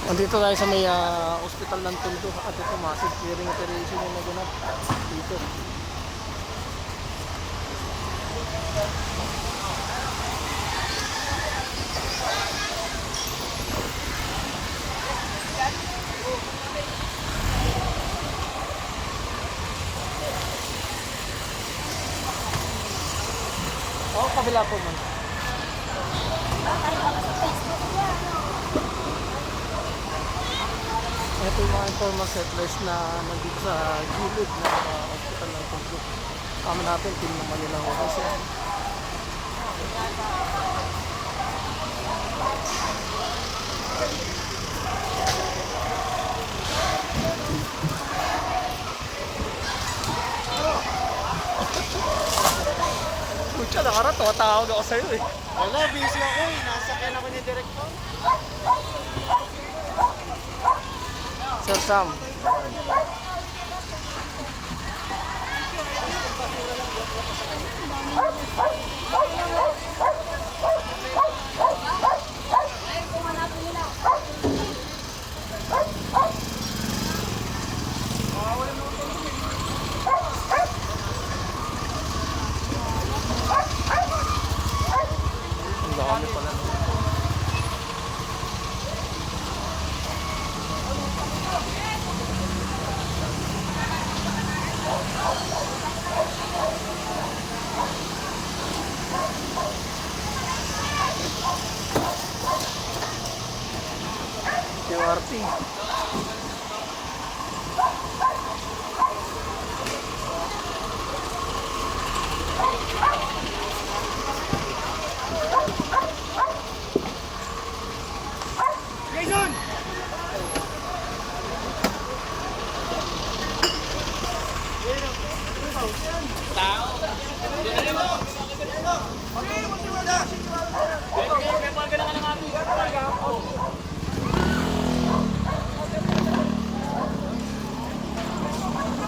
Andito tayo sa may ospital ng Tondo at ito massive clearing operation yung naganap dito. Oh, kabila po man. Ito yung mga informal settlers na nandito sa gilid ng hospital ng Tondo. Kama natin, team ng Manila Horas yan. Pucha, nakarat, tawag ako sa'yo eh. Wala, busy ako eh. Nasakyan ako ni Director. Sir Sam. Ang dami pala. QRT. Jason!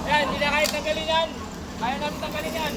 Yan, hindi na kahit tanggalin yan. Kaya namin tanggalin yan.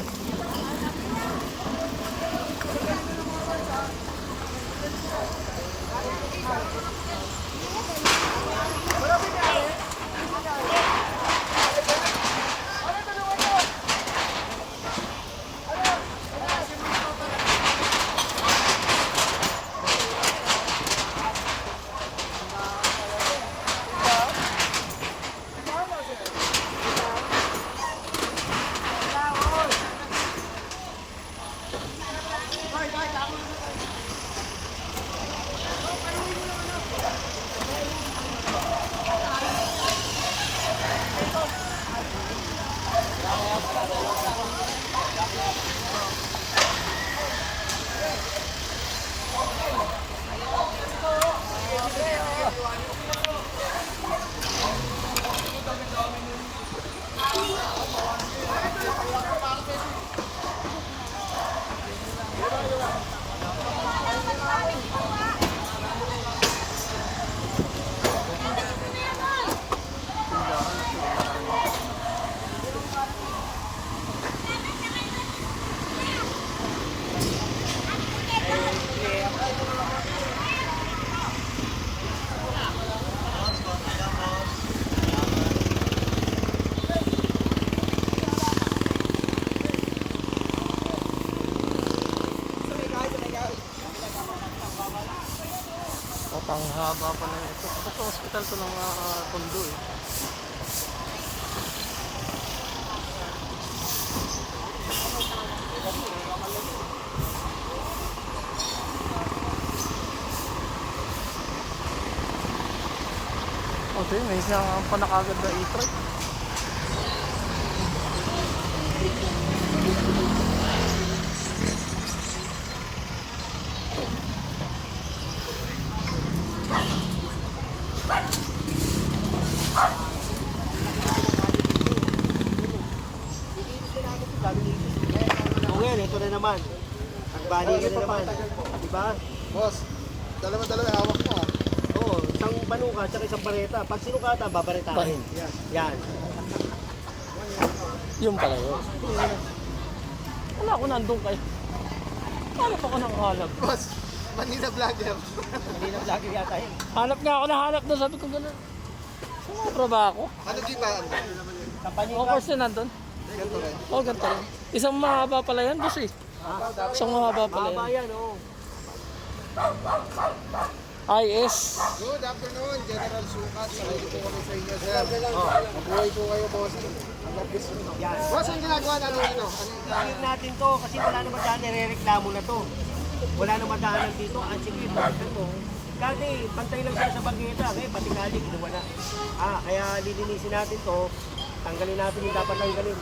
At ang haba pa na ito. Ito hospital to ng Tondo eh. Okay, may isang panakagad na e-trike. O ngayon, ito na naman. Nagbali ka na naman. Diba? Boss, dalawa-dalawa hawak mo ah. Oo, isang panuka at isang bareta. Pag sinukatan, babaretahin. Yan. Yung pala yun. Wala ako nandun kayo. Paano pa ako nakahalag? Boss, Manila vlogger. Hindi na vlogger yata yun. Hanap nga ako, nahanap doon. Sabi ko gano'n. Sumobra ba ako? Ano di ba? Sa Panita. O course na nandun? Ganito rin. Oo, ganito rin. Isang mahaba pala yan, boss eh. Isang mahaba pala Mahaba yan. yan, oo. IS. Good afternoon, General Sukat. Salamat po kami sa inyo, sir. Mabuhay po kayo, boss. Ang labis mo. Yan. Boss, ang ginagawa natin ito? Clear natin to kasi wala naman daan nire-reklamo na to. Wala naman daanan dito. Ang sige, bakit mo? Kasi pantay lang sila sa bangketa. Ngayon, pati kali, ginawa na. Kaya lilinisin natin to. Tanggalin natin yung dapat tanggalin.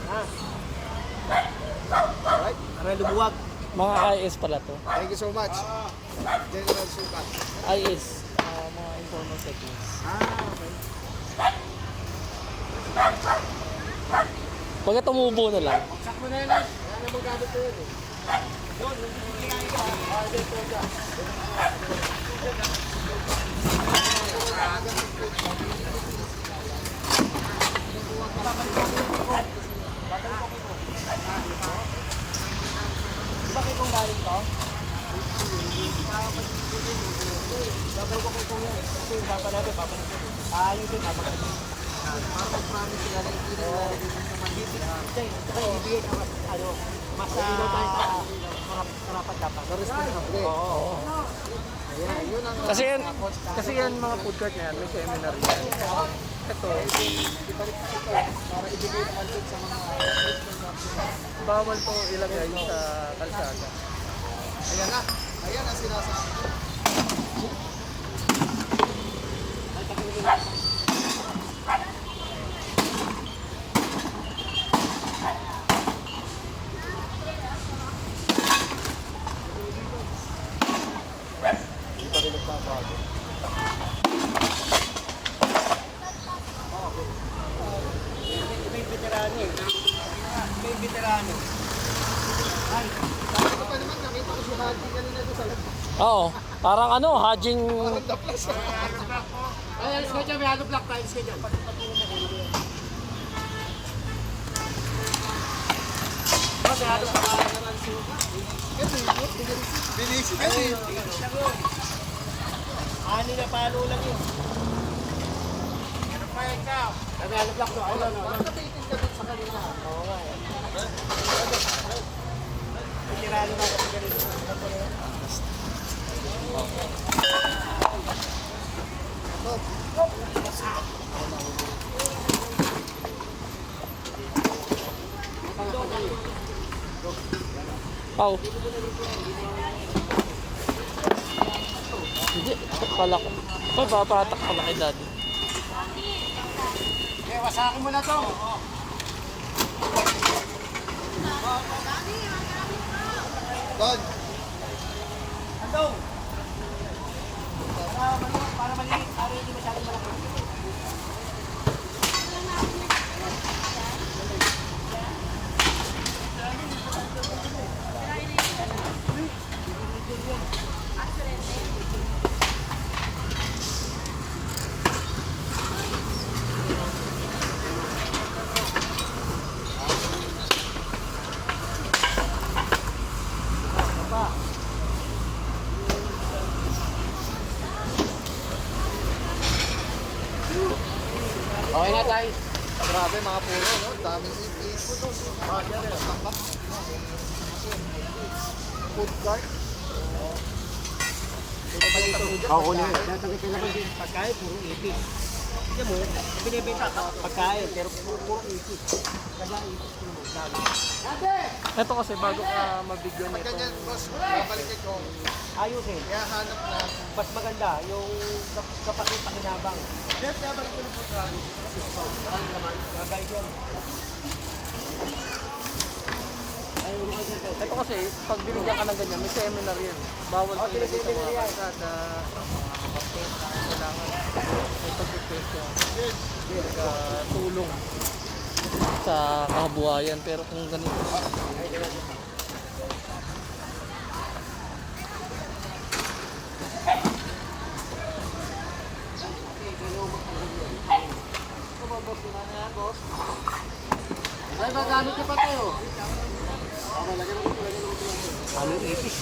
Alright. Para lumuwag. Mga IS pala to. Thank you so much. General Sukat. IS. Mga informal settings. Okay. Pagka tumubo na lang. Sakmo na yan. Kaya na magamit ko yun eh. Bakit kung galing to? Babay ko kung yan. Kasi yung papa natin, papa natin. Ayun din, papa natin. Promise sila na hindi na Ibigay ka mas, mas karapat dapat. responsible. Oo. Ayan, yun ang Kasi yan mga food court na yan, may seminar yan. Ito, para ibigay ng content sa mga bawal to ilagay sa kalsada. ayan na. Ayan ang sinasabi. May veterano eh. May veterano. Ay, Ito pa naman, nakita ko si Haji kanina doon sa Oo, parang ano, hajing... The Plus. ay, alis ka dyan, may halo block tayo, alis ka dyan. Boss, may halo block tayo naman suka. Binis kasi. Ani na palo lang yun. Ano pa ikaw? May halo block to. Ano, ano, ano. Nakatingin ka doon sa kanina. Oo nga eh. Veterano na kasi ganito. Pau. Hindi, pala ko. Papatak pala kay daddy. Okay, wasakin mo na to. Don, Andong! Para maliit, para hindi masyadong malaki. Okay na tayo. grabe mga puro, no? Daming ipis. Food cart. Ako na. Tatangit ka naman din. Pagkain, puro ipis. Hindi mo, binibenta ka pagkain, pero puro ipis. Kaya ipis ko naman. Dami. Ito kasi bago ka mabigyan Pag nito. ganyan, boss, babalik ko. Ayos eh. Kaya hanap na. Mas maganda yung kapatid pakinabang. Jeff, babalik ko na po sa Magay yun. Ayun, Ito kasi, pag binigyan ka ng ganyan, may seminar yan. Bawal Oh, ilagay sa seminar mga yan. kalsada, kailangan may pag-request yan. Tulong sa kabuhayan. Pero kung ganito, Ay, magamit niyo pa tayo. ano ipis?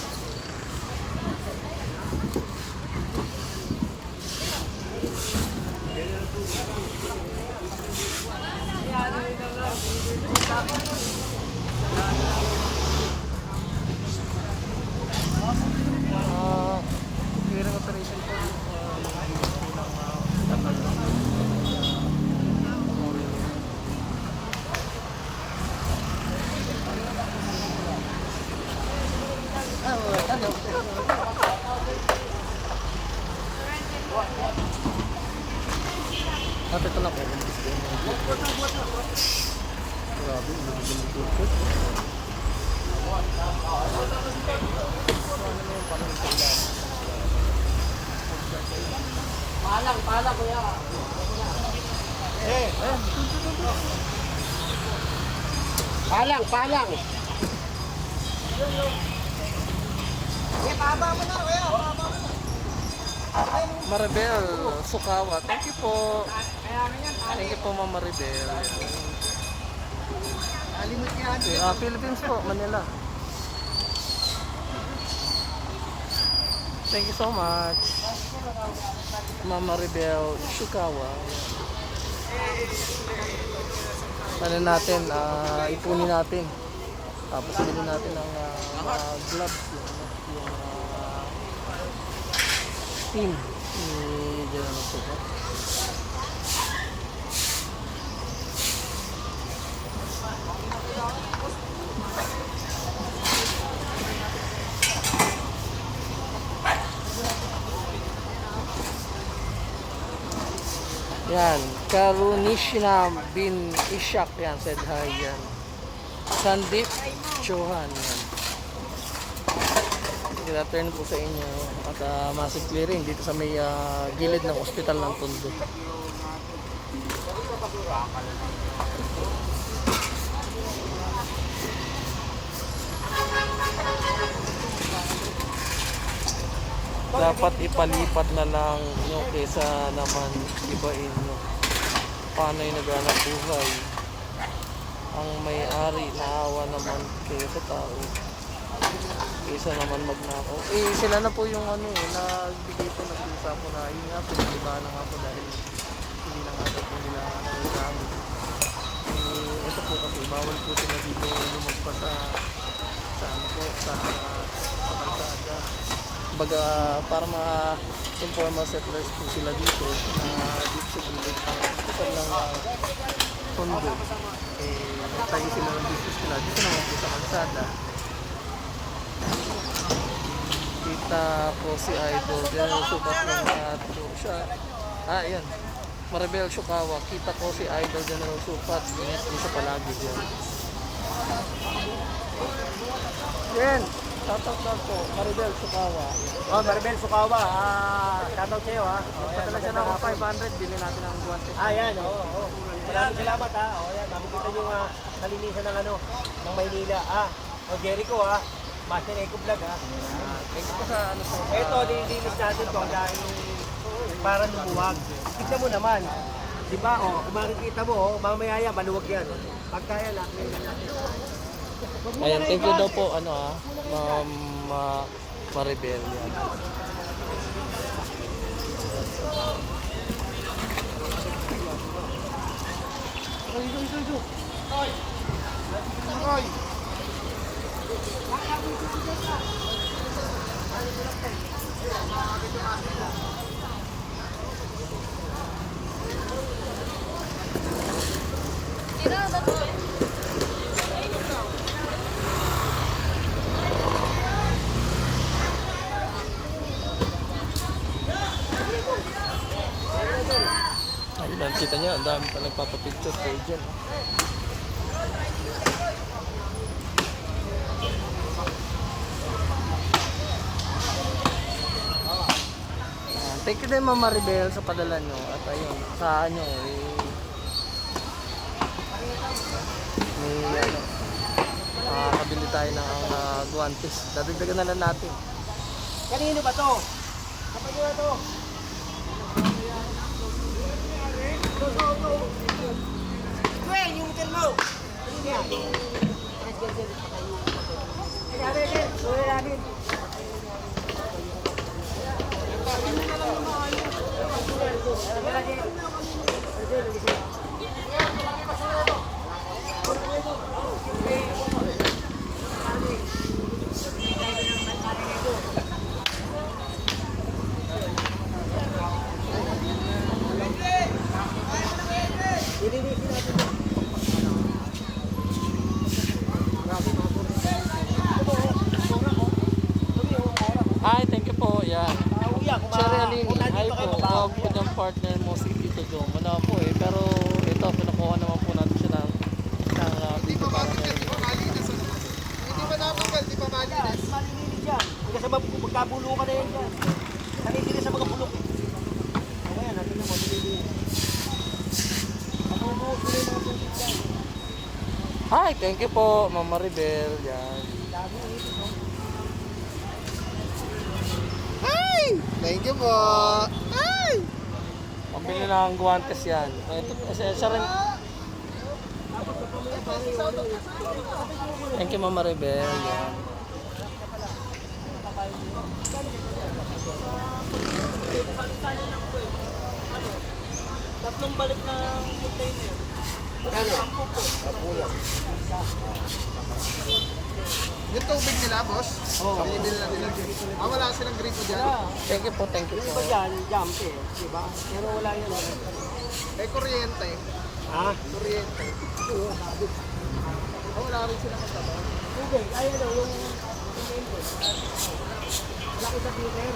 At ito na po. Grabe, nagiging Pala kuya. Palang. Maribel Sukawa. Thank you po. Thank you po, Ma'am Maribel. Alimot yan. Philippines po, Manila. Thank you so much. Ma'am Maribel Sukawa. Ano natin, ipunin natin. Tapos bilhin natin ang mga gloves, yung team ni General Sukat. Yan, Karunishna bin Ishak yan, said hi yan. Sandeep Chauhan yan. I-return po sa inyo at massive clearing dito sa may gilid ng ospital ng Tondo. Dapat ipalipat na lang nyo kesa naman ibain nyo. Paano yung naghanap buhay? Ang may-ari, naawa naman kayo sa tao. Kesa naman magnakaw. Sila na po yung nagbigay po, nag-usa po na yun nga po, iba na nga po dahil hindi na nga po nila nagagamit. Ito po kasi, bawal po sila dito lumagpa sa kalsada. Baga, para ma-informal settlers po sila dito na dito sa gilid ng hospital ng Tondo. Tayo sila ng business nila dito naman po sa kalsada. Kita po si Idol General Sukat ng siya. Yan, Maribel Sukawa. Kita ko si Idol General Sukat. Ingat din sa palagi yan. Yan, shoutout lang po, Maribel Sukawa. Oh, Maribel Sukawa, shoutout sa'yo ha. Patala siya ng 500, bilhin natin ang guwantes. Yan, oo. Maraming salamat ha. Yan, makikita nyo kalinisan ng Maynila. Jericho ha. Master Eco Vlog ha. Thank you po sa po. Ito, nililis natin to dahil para lumuwag. Tignan mo naman. Diba, kung makikita mo, mamaya yan, maluwag yan. Pagkaya natin natin. Ayan, thank you daw po, Ma'am Maribel. Yan. Ayun, kita niyo, ang dami pa nagpapapicture kayo dyan. Thank you din, Ma'am Maribel, sa padala nyo. At ayun, sa may kabili tayo ng guwantes. Dadagdagan na lang natin. Kanino ba to? Kapag nyo to? Gwen, yung hotel mo! Kanino yan? partner mo si Tito Dom? Wala po eh. Pero ito, kinukuha naman po natin siya ng Hindi video pa para bakit yan, meron. di pa malinis. Hindi pa natanggal, di pa malinis. Malilinis yan. Hanggang sa magkabulo ka na yan dyan. Sanay sila sa mga bulok. O kaya natin na malilinis. Ako mo sila yung mga bulok dyan. Hi, thank you po, Mama Maribel. Yan. Dami ang ipis, no? Ay! Thank you po. Ay! Pambili na ang guwantes yan. Ito, siya rin. Thank you, Mama Maribel. Yan. Tatlong balik ng container. Yung tubig nila, boss? Oo. Binibili na nila. Wala silang gripo dyan. Thank you po, thank you Yung po. iba dyan, jump eh. Diba? Pero wala yan. Eh, kuryente. Ha? Kuryente. Wala rin sila kasama. Tubig. Ay ano, yung member. Laki sa Peter.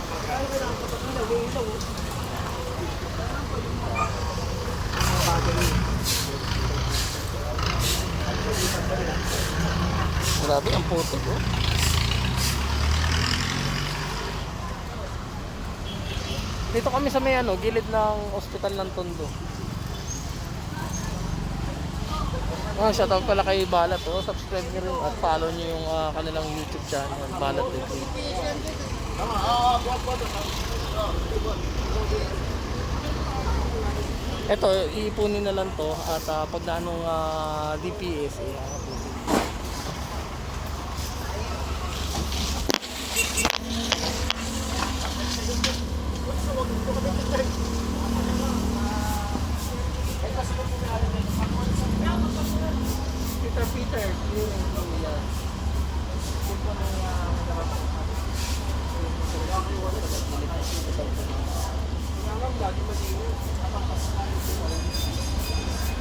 Kaya ko lang kapag ilaw, may ilaw. Grabe, ang putik oh. Dito kami sa may ano, gilid ng ospital ng Tondo. Oh, shoutout pala kay Balat oh. Subscribe nyo rin at follow nyo yung kanilang YouTube channel, Balat TV. Ito, iipunin na lang to at pag na anong DPS, Peter,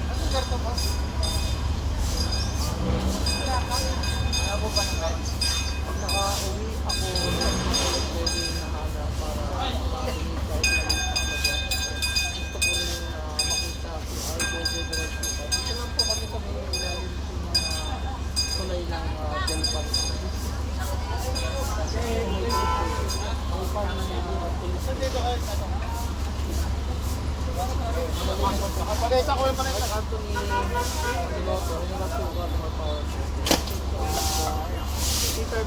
Anong karto, boss? pag nakauwi ako, pwede nahanap para makinig kahit na gusto ko rin makita si Argo General Sukat. Dito lang po kami sa may ilalim ng mga tulay ng Delpan. Kasi may ang farm na Pakita ko yung panay. Anthony Piloto, yung nasukat ng power. Peter